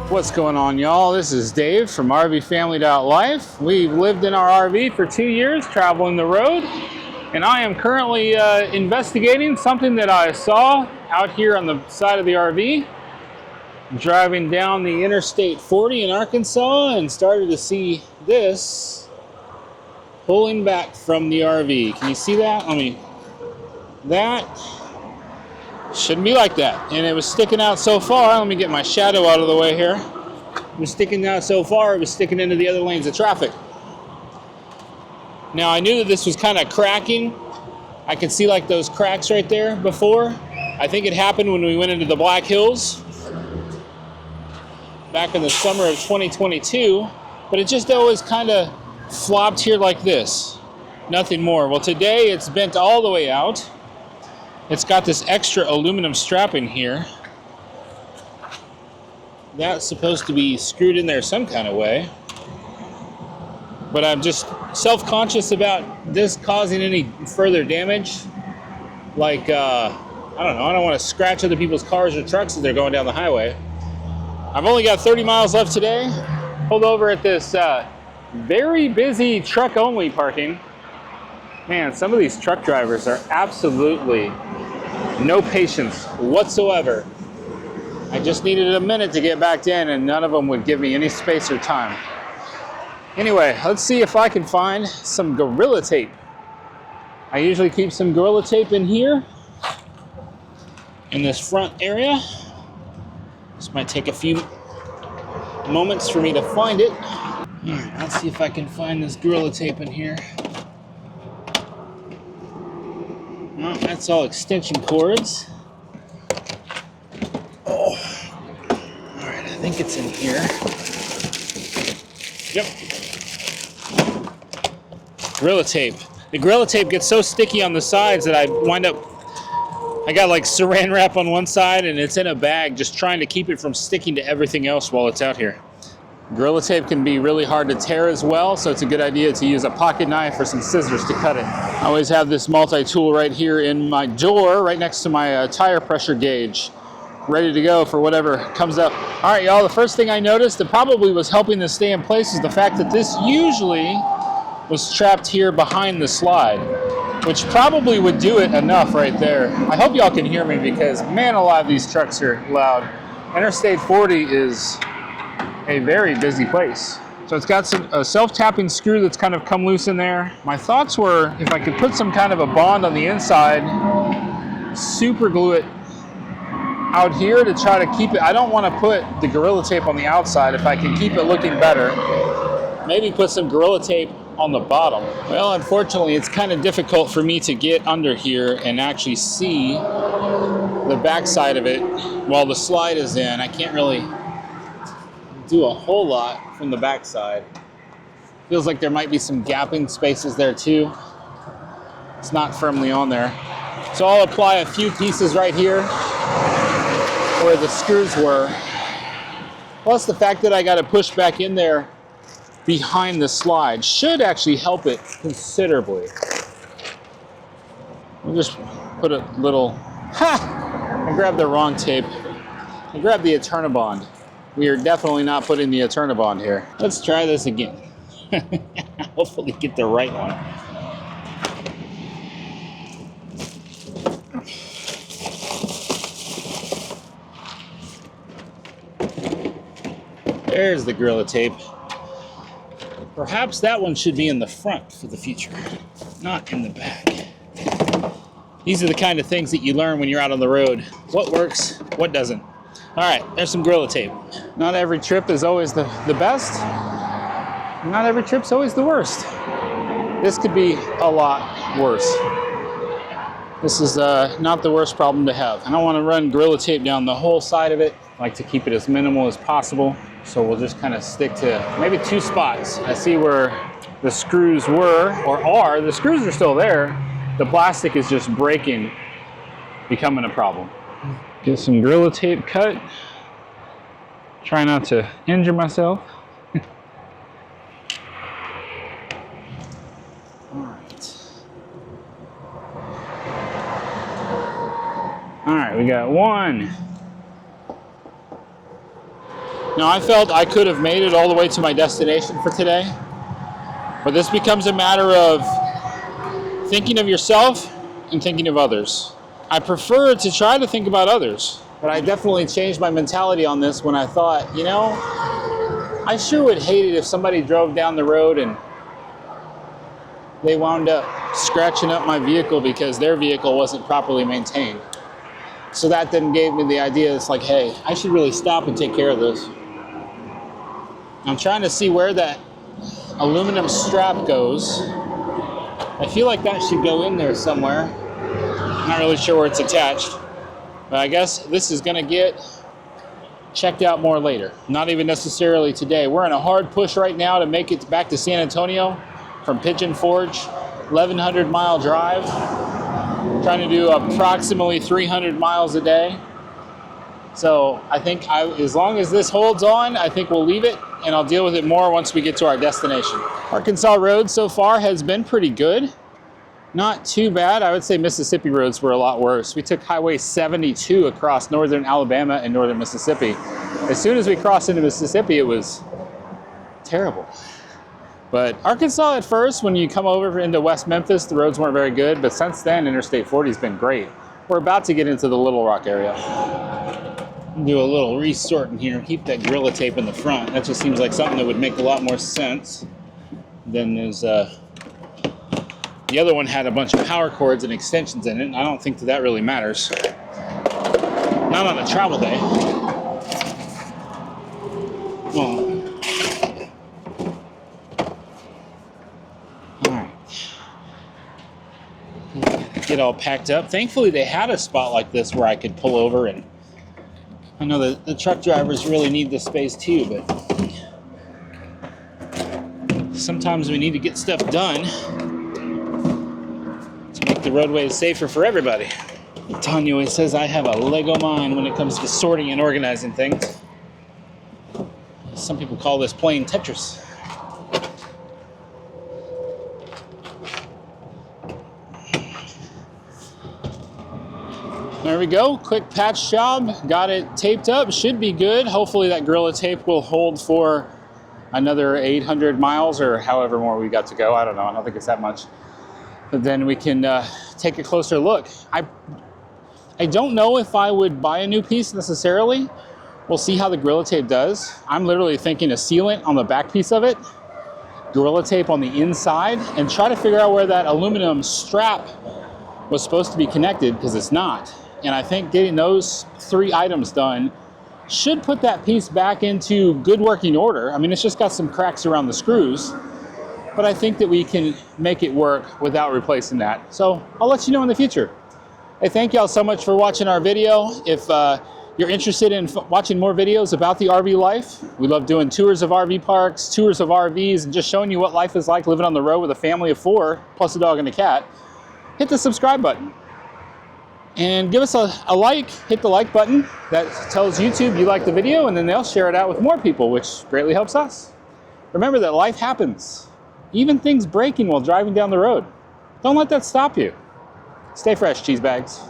What's going on, y'all? This is Dave from RV Family.Life. We've lived in our RV for 2 years, traveling the road, and I am currently investigating something that I saw out here on the side of the RV, driving down the Interstate 40 in Arkansas, and started to see this pulling back from the RV. Can you see that? That shouldn't be like that. And it was sticking out so far. Let me get my shadow out of the way here. It was sticking out so far, it was sticking into the other lanes of traffic. Now, I knew that this was kind of cracking. I could see like those cracks right there before. I think it happened when we went into the Black Hills back in the summer of 2022, but it just always kind of flopped here like this. Nothing more. Well, today it's bent all the way out. It's got this extra aluminum strapping here. That's supposed to be screwed in there some kind of way. But I'm just self-conscious about this causing any further damage. Like, I don't know, I don't want to scratch other people's cars or trucks as they're going down the highway. I've only got 30 miles left today. Pulled over at this very busy truck-only parking. Man, some of these truck drivers are absolutely no patience whatsoever. I just needed a minute to get back in, and none of them would give me any space or time. Anyway, let's see if I can find some Gorilla Tape. I usually keep some Gorilla Tape in here, in this front area. This might take a few moments for me to find it. All right, let's see if I can find this Gorilla Tape in here. Well, that's all extension cords. Oh, all right, I think it's in here. Yep. Gorilla Tape. The Gorilla Tape gets so sticky on the sides that I got like saran wrap on one side, and it's in a bag just trying to keep it from sticking to everything else while it's out here. Gorilla Tape can be really hard to tear as well, so it's a good idea to use a pocket knife or some scissors to cut it. I always have this multi-tool right here in my door, right next to my tire pressure gauge, ready to go for whatever comes up. All right, y'all, the first thing I noticed that probably was helping this stay in place is the fact that this usually was trapped here behind the slide, which probably would do it enough right there. I hope y'all can hear me because, man alive, these trucks are loud. Interstate 40 is a very busy place. So it's got a self-tapping screw that's kind of come loose in there. My thoughts were if I could put some kind of a bond on the inside, super glue it out here to try to keep it. I don't want to put the Gorilla Tape on the outside if I can keep it looking better. Maybe put some Gorilla Tape on the bottom. Well, unfortunately, it's kind of difficult for me to get under here and actually see the back side of it while the slide is in. I can't really do a whole lot from the back side. Feels like there might be some gapping spaces there too. It's not firmly on there. So I'll apply a few pieces right here where the screws were. Plus the fact that I got to push back in there behind the slide should actually help it considerably. We'll just put a little, I grabbed the wrong tape. I grabbed the Eternabond. We are definitely not putting the Eternabond here. Let's try this again. Hopefully get the right one. There's the Gorilla Tape. Perhaps that one should be in the front for the future, not in the back. These are the kind of things that you learn when you're out on the road. What works, what doesn't. All right, there's some Gorilla Tape. Not every trip is always the best. Not every trip's always the worst. This could be a lot worse. This is not the worst problem to have. I don't want to run Gorilla Tape down the whole side of it. I like to keep it as minimal as possible. So we'll just kind of stick to maybe 2 spots. I see where the screws were, or are. The screws are still there. The plastic is just breaking, becoming a problem. Get some Gorilla Tape cut. Try not to injure myself. All right, we got 1, Now, I felt I could have made it all the way to my destination for today, but this becomes a matter of thinking of yourself and thinking of others. I prefer to try to think about others, but I definitely changed my mentality on this when I thought, you know, I sure would hate it if somebody drove down the road and they wound up scratching up my vehicle because their vehicle wasn't properly maintained. So that then gave me the idea, it's like, hey, I should really stop and take care of this. I'm trying to see where that aluminum strap goes. I feel like that should go in there somewhere. I'm not really sure where it's attached, but I guess this is gonna get checked out more later. Not even necessarily today. We're in a hard push right now to make it back to San Antonio from Pigeon Forge, 1,100 mile drive. Trying to do approximately 300 miles a day. So I think as long as this holds on, I think we'll leave it, and I'll deal with it more once we get to our destination. Arkansas road so far has been pretty good. Not too bad. I would say Mississippi roads were a lot worse. We took Highway 72 across northern Alabama and northern Mississippi. As soon as we crossed into Mississippi, it was terrible. But Arkansas at first, when you come over into West Memphis, the roads weren't very good, but since then, Interstate 40 has been great. We're about to get into the Little Rock area. Do a little resort in here, keep that Gorilla Tape in the front. That just seems like something that would make a lot more sense than there's the other one had a bunch of power cords and extensions in it, and I don't think that really matters. Not on a travel day. Well, get all packed up. Thankfully, they had a spot like this where I could pull over, and I know that the truck drivers really need this space too, but sometimes we need to get stuff done to make the roadways safer for everybody. Tanya always says I have a Lego mind when it comes to sorting and organizing things. Some people call this playing Tetris. There we go, quick patch job, got it taped up, should be good. Hopefully that Gorilla Tape will hold for another 800 miles or however more we got to go. I don't know, I don't think it's that much. But then we can take a closer look. I don't know if I would buy a new piece necessarily. We'll see how the Gorilla Tape does. I'm literally thinking a sealant on the back piece of it, Gorilla Tape on the inside, and try to figure out where that aluminum strap was supposed to be connected, because it's not. And I think getting those 3 items done should put that piece back into good working order. I mean, it's just got some cracks around the screws, but I think that we can make it work without replacing that. So I'll let you know in the future. Hey, thank y'all so much for watching our video. If you're interested in watching more videos about the RV life, we love doing tours of RV parks, tours of RVs, and just showing you what life is like living on the road with a family of 4, plus a dog and a cat. Hit the subscribe button and give us a like. Hit the like button. That tells YouTube you like the video, and then they'll share it out with more people, which greatly helps us. Remember that life happens, even things breaking while driving down the road. Don't let that stop you. Stay fresh, cheese bags.